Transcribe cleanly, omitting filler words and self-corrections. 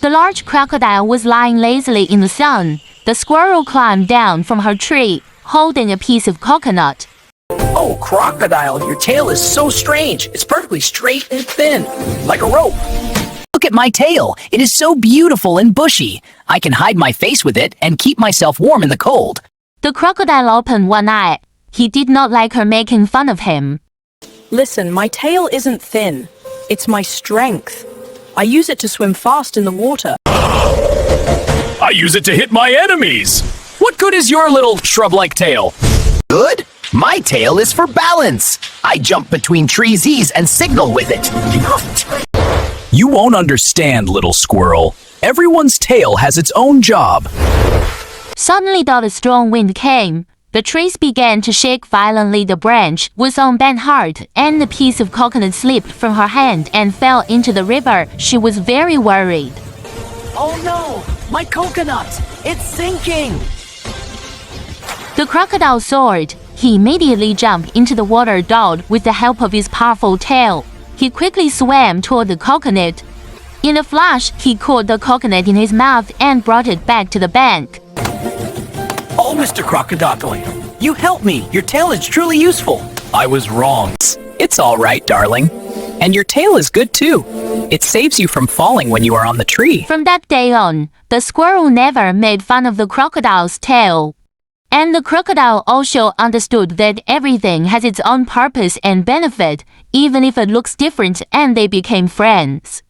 The large crocodile was lying lazily in the sun. The squirrel climbed down from her tree, holding a piece of coconut. Oh, Crocodile, your tail is so strange. It's perfectly straight and thin, like a rope. Look at my tail. It is so beautiful and bushy. I can hide my face with it and keep myself warm in the cold. The crocodile opened one eye. He did not like her making fun of him. Listen, my tail isn't thin. It's my strength. I use it to swim fast in the water. I use it to hit my enemies. What good is your little shrub-like tail? Good? My tail is for balance. I jump between trees and signal with it. You won't understand, little squirrel. Everyone's tail has its own job. Suddenly, though, a strong wind came. The trees began to shake violently. The branch was on bent hard, and the piece of coconut slipped from her hand and fell into the river. She was very worried. Oh no, my coconut! It's sinking! The crocodile saw it. He immediately jumped into the water with the help of his powerful tail. He quickly swam toward the coconut. In a flash, he caught the coconut in his mouth and brought it back to the bank. Oh, Mr. Crocodile, you helped me. Your tail is truly useful. I was wrong. It's all right, darling. And your tail is good too. It saves you from falling when you are on the tree. From that day on, the squirrel never made fun of the crocodile's tail. And the crocodile also understood that everything has its own purpose and benefit, even if it looks different, and they became friends.